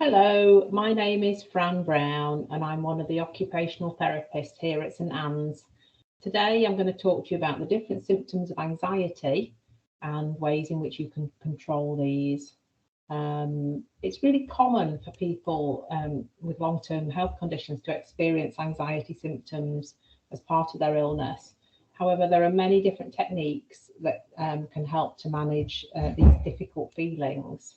Hello, my name is Fran Brown and I'm one of the occupational therapists here at St Anne's. Today I'm going to talk to you about the different symptoms of anxiety and ways in which you can control these. It's really common for people with long-term health conditions to experience anxiety symptoms as part of their illness. However, there are many different techniques that can help to manage these difficult feelings.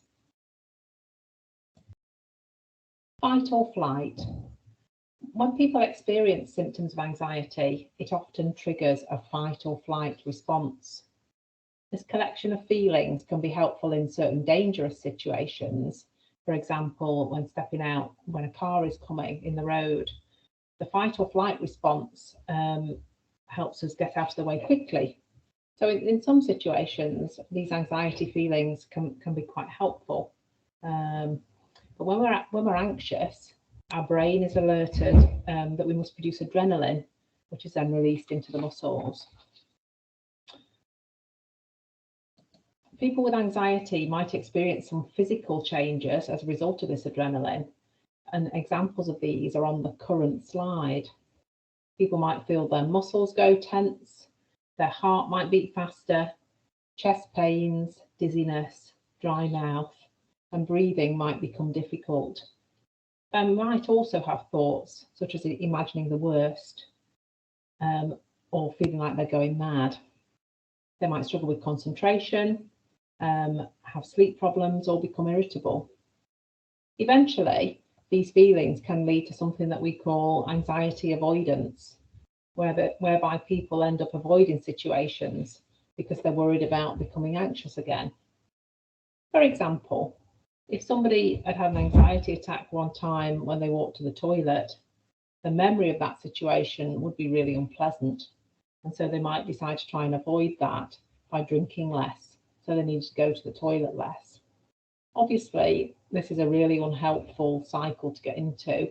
Fight or flight. When people experience symptoms of anxiety, it often triggers a fight or flight response. This collection of feelings can be helpful in certain dangerous situations. For example, when stepping out when a car is coming in the road, the fight or flight response helps us get out of the way quickly. So in some situations, these anxiety feelings can be quite helpful. But when we're anxious, our brain is alerted that we must produce adrenaline, which is then released into the muscles. People with anxiety might experience some physical changes as a result of this adrenaline, and examples of these are on the current slide. People might feel their muscles go tense, their heart might beat faster, chest pains, dizziness, dry mouth, and breathing might become difficult. They might also have thoughts such as imagining the worst or feeling like they're going mad. They might struggle with concentration, have sleep problems, or become irritable. Eventually, these feelings can lead to something that we call anxiety avoidance, whereby people end up avoiding situations because they're worried about becoming anxious again. For example, if somebody had an anxiety attack one time when they walked to the toilet, the memory of that situation would be really unpleasant. And so they might decide to try and avoid that by drinking less. So they need to go to the toilet less. Obviously, this is a really unhelpful cycle to get into,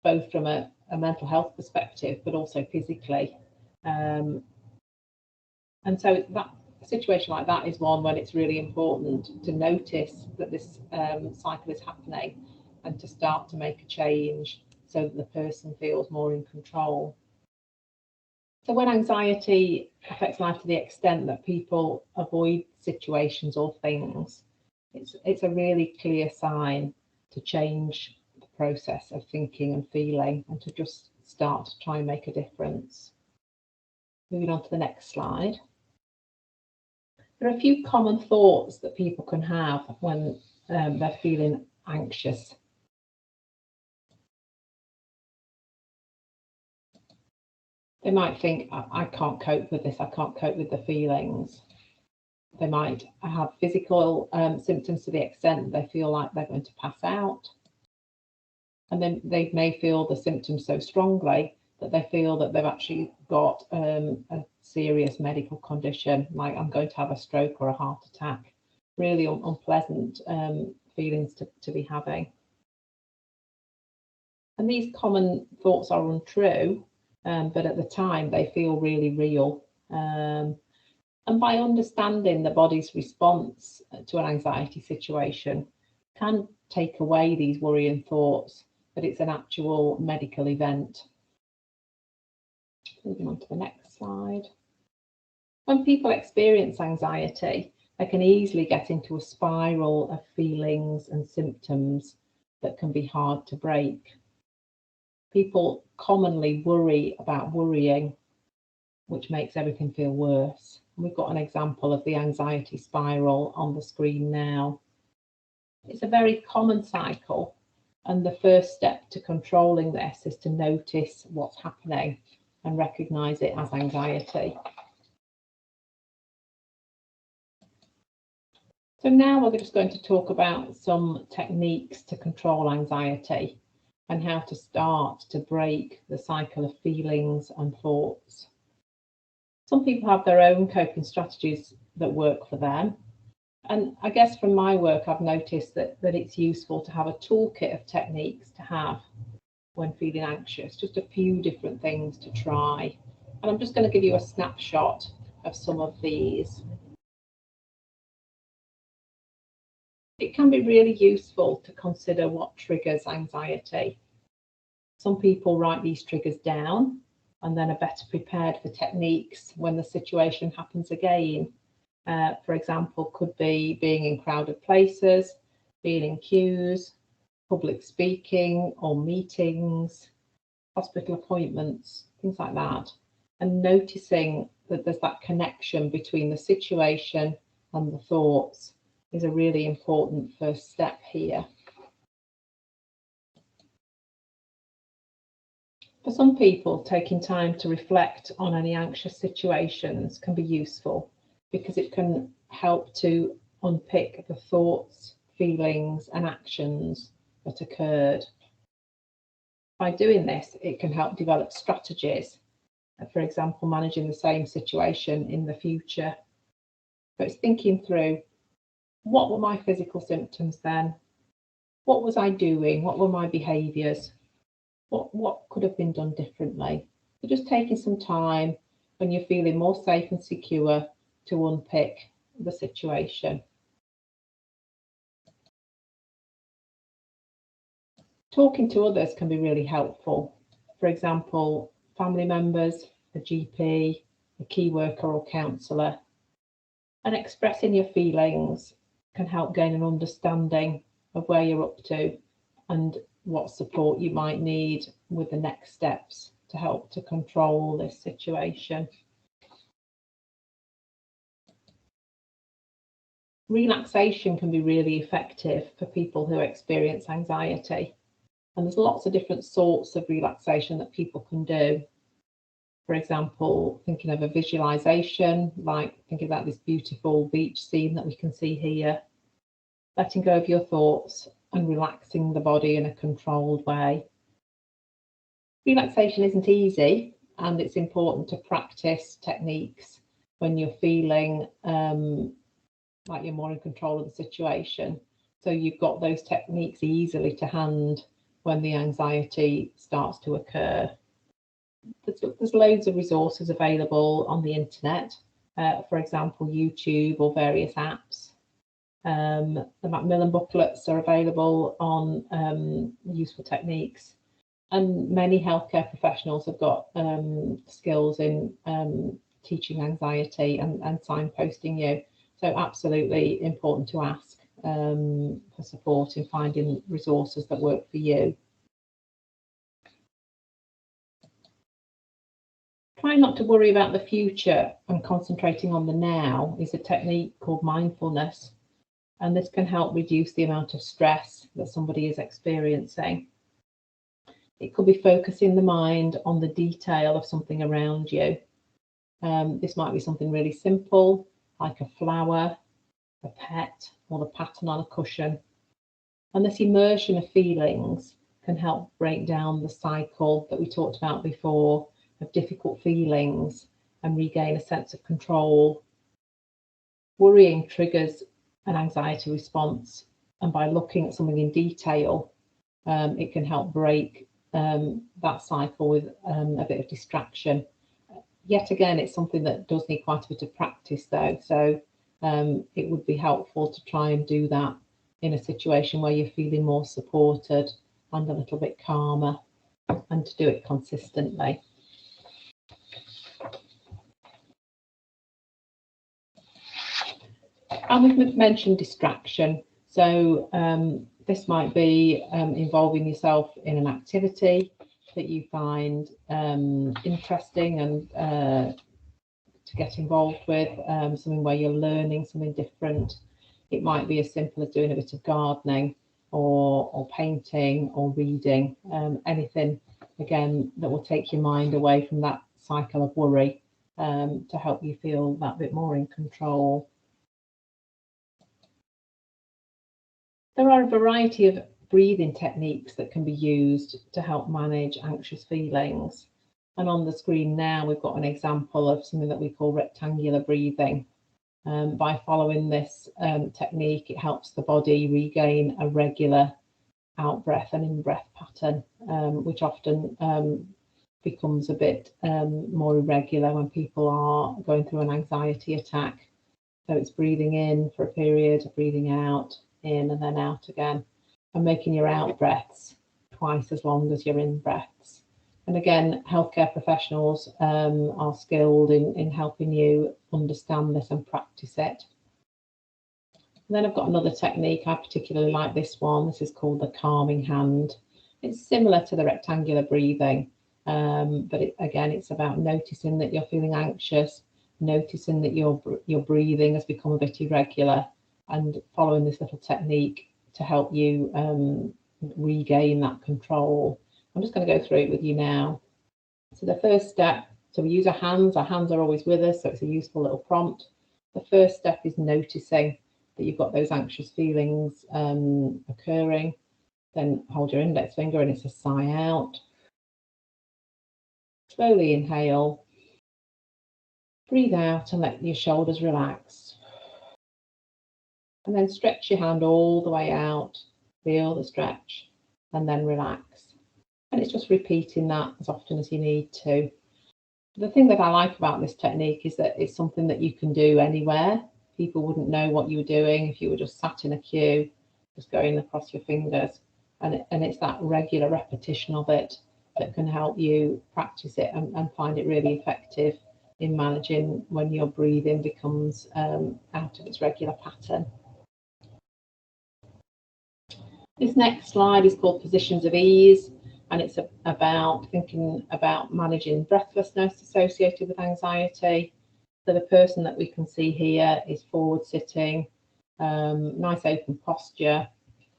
both from a mental health perspective, but also physically. And so a situation like that is one when it's really important to notice that this cycle is happening and to start to make a change so that the person feels more in control. So when anxiety affects life to the extent that people avoid situations or things, it's a really clear sign to change the process of thinking and feeling and to just start to try and make a difference. Moving on to the next slide. There are a few common thoughts that people can have when they're feeling anxious. They might think, I can't cope with this, I can't cope with the feelings. They might have physical symptoms to the extent that they feel like they're going to pass out. And then they may feel the symptoms so strongly that they feel that they've actually got a serious medical condition, like I'm going to have a stroke or a heart attack. Really unpleasant feelings to be having. And these common thoughts are untrue, but at the time they feel really real. And by understanding the body's response to an anxiety situation can take away these worrying thoughts, that it's an actual medical event. Moving on to the next slide. When people experience anxiety, they can easily get into a spiral of feelings and symptoms that can be hard to break. People commonly worry about worrying, which makes everything feel worse. And we've got an example of the anxiety spiral on the screen now. It's a very common cycle, and the first step to controlling this is to notice what's happening and recognise it as anxiety. So now we're just going to talk about some techniques to control anxiety and how to start to break the cycle of feelings and thoughts. Some people have their own coping strategies that work for them. And I guess from my work, I've noticed that it's useful to have a toolkit of techniques to have when feeling anxious, just a few different things to try. And I'm just going to give you a snapshot of some of these. It can be really useful to consider what triggers anxiety. Some people write these triggers down and then are better prepared for techniques when the situation happens again. For example, could be being in crowded places, being in queues, public speaking or meetings, hospital appointments, things like that. And noticing that there's that connection between the situation and the thoughts is a really important first step here. For some people, taking time to reflect on any anxious situations can be useful because it can help to unpick the thoughts, feelings, and actions that occurred. By doing this, it can help develop strategies, for example, managing the same situation in the future. So it's thinking through, what were my physical symptoms then? What was I doing? What were my behaviours? What could have been done differently? So just taking some time when you're feeling more safe and secure to unpick the situation. Talking to others can be really helpful. For example, family members, a GP, a key worker or counsellor. And expressing your feelings can help gain an understanding of where you're up to and what support you might need with the next steps to help to control this situation. Relaxation can be really effective for people who experience anxiety. And there's lots of different sorts of relaxation that people can do. For example, thinking of a visualization, like thinking about this beautiful beach scene that we can see here, letting go of your thoughts and relaxing the body in a controlled way. Relaxation isn't easy, and it's important to practice techniques when you're feeling like you're more in control of the situation. So you've got those techniques easily to hand when the anxiety starts to occur. There's loads of resources available on the internet, for example, YouTube or various apps. The Macmillan booklets are available on useful techniques, and many healthcare professionals have got skills in teaching anxiety and signposting you. So absolutely important to ask for support in finding resources that work for you. Trying not to worry about the future and concentrating on the now is a technique called mindfulness. And this can help reduce the amount of stress that somebody is experiencing. It could be focusing the mind on the detail of something around you. This might be something really simple, like a flower, a pet, or the pattern on a cushion. And this immersion of feelings can help break down the cycle that we talked about before of difficult feelings and regain a sense of control. Worrying triggers an anxiety response, and by looking at something in detail, it can help break that cycle with a bit of distraction. Yet again, it's something that does need quite a bit of practice though, so it would be helpful to try and do that in a situation where you're feeling more supported and a little bit calmer, and to do it consistently. And we've mentioned distraction. So this might be involving yourself in an activity that you find interesting and to get involved with, something where you're learning something different. It might be as simple as doing a bit of gardening or painting or reading, anything, again, that will take your mind away from that cycle of worry to help you feel that bit more in control. There are a variety of breathing techniques that can be used to help manage anxious feelings. And on the screen now, we've got an example of something that we call rectangular breathing. By following this technique, it helps the body regain a regular out-breath and in-breath pattern, which often becomes a bit more irregular when people are going through an anxiety attack. So it's breathing in for a period, breathing out, in and then out again, and making your out breaths twice as long as your in breaths. And again, healthcare professionals are skilled in helping you understand this and practice it. And then I've got another technique. I particularly like this one. This is called the calming hand. It's similar to the rectangular breathing, but again, it's about noticing that you're feeling anxious, noticing that your breathing has become a bit irregular, and following this little technique to help you regain that control. I'm just going to go through it with you now. So the first step, so we use our hands are always with us, so it's a useful little prompt. The first step is noticing that you've got those anxious feelings occurring. Then hold your index finger and it's a sigh out. Slowly inhale, breathe out and let your shoulders relax. And then stretch your hand all the way out, feel the stretch, and then relax. And it's just repeating that as often as you need to. The thing that I like about this technique is that it's something that you can do anywhere. People wouldn't know what you were doing if you were just sat in a queue, just going across your fingers. And it's that regular repetition of it that can help you practice it and find it really effective in managing when your breathing becomes out of its regular pattern. This next slide is called Positions of Ease, and it's about thinking about managing breathlessness associated with anxiety. So the person that we can see here is forward sitting, nice open posture,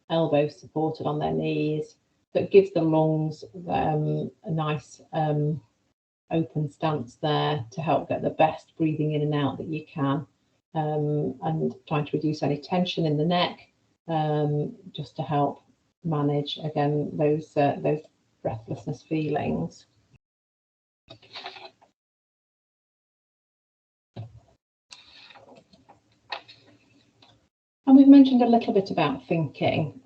elbows supported on their knees. So it gives the lungs a nice open stance there to help get the best breathing in and out that you can, and trying to reduce any tension in the neck, just to help manage again those breathlessness feelings. And we've mentioned a little bit about thinking.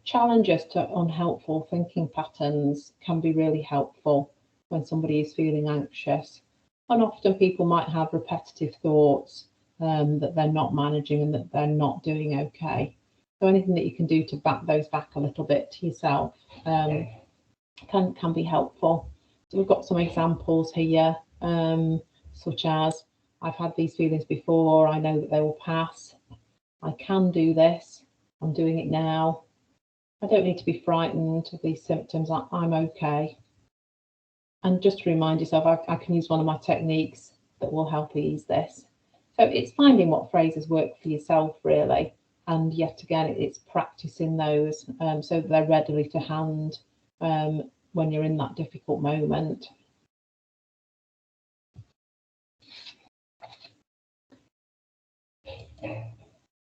Challenges to unhelpful thinking patterns can be really helpful when somebody is feeling anxious. And often people might have repetitive thoughts that they're not managing and that they're not doing okay. So anything that you can do to back those back a little bit to yourself can be helpful. So we've got some examples here, such as, I've had these feelings before, I know that they will pass. I can do this, I'm doing it now. I don't need to be frightened of these symptoms, I'm okay. And just to remind yourself, I can use one of my techniques that will help ease this. So it's finding what phrases work for yourself, really. And yet again, it's practicing those so that they're readily to hand when you're in that difficult moment.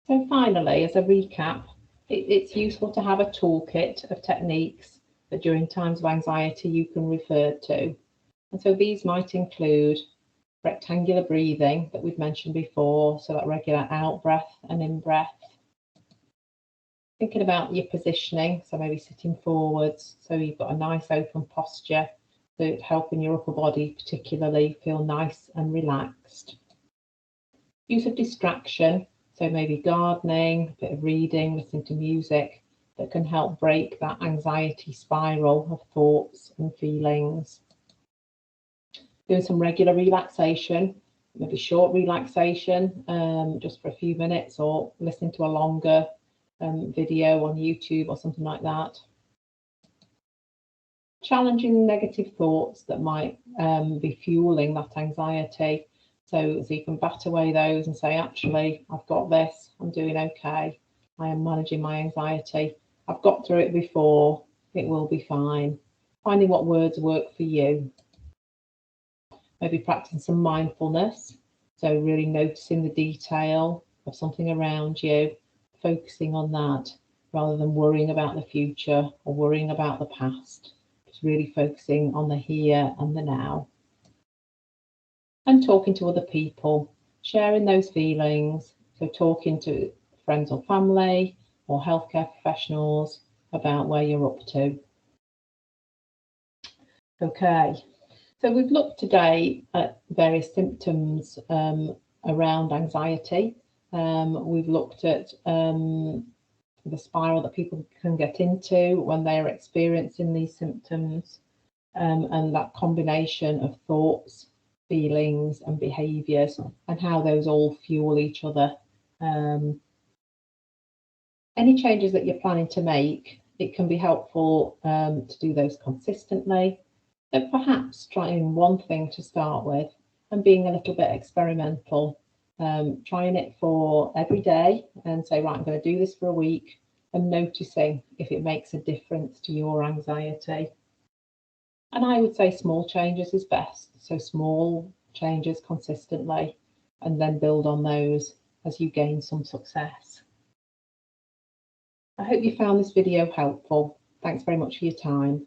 So finally, as a recap, it's useful to have a toolkit of techniques that during times of anxiety you can refer to. And so these might include rectangular breathing that we've mentioned before, so that regular out breath and in breath. Thinking about your positioning, so maybe sitting forwards, so you've got a nice open posture, so helping your upper body particularly feel nice and relaxed. Use of distraction, so maybe gardening, a bit of reading, listening to music, that can help break that anxiety spiral of thoughts and feelings. Doing some regular relaxation, maybe short relaxation, just for a few minutes, or listening to a longer video on YouTube or something like that. Challenging negative thoughts that might be fueling that anxiety. So you can bat away those and say, actually, I've got this, I'm doing okay, I am managing my anxiety, I've got through it before, it will be fine. Finding what words work for you. Maybe practicing some mindfulness, so really noticing the detail of something around you, focusing on that rather than worrying about the future or worrying about the past. Just really focusing on the here and the now. And talking to other people, sharing those feelings, so talking to friends or family or healthcare professionals about where you're up to. Okay, so we've looked today at various symptoms around anxiety. We've looked at the spiral that people can get into when they are experiencing these symptoms, and that combination of thoughts, feelings and behaviours, and how those all fuel each other. Any changes that you're planning to make, it can be helpful to do those consistently. So perhaps trying one thing to start with and being a little bit experimental, trying it for every day and say, right, I'm going to do this for a week, and noticing if it makes a difference to your anxiety. And I would say small changes is best. So small changes consistently, and then build on those as you gain some success. I hope you found this video helpful. Thanks very much for your time.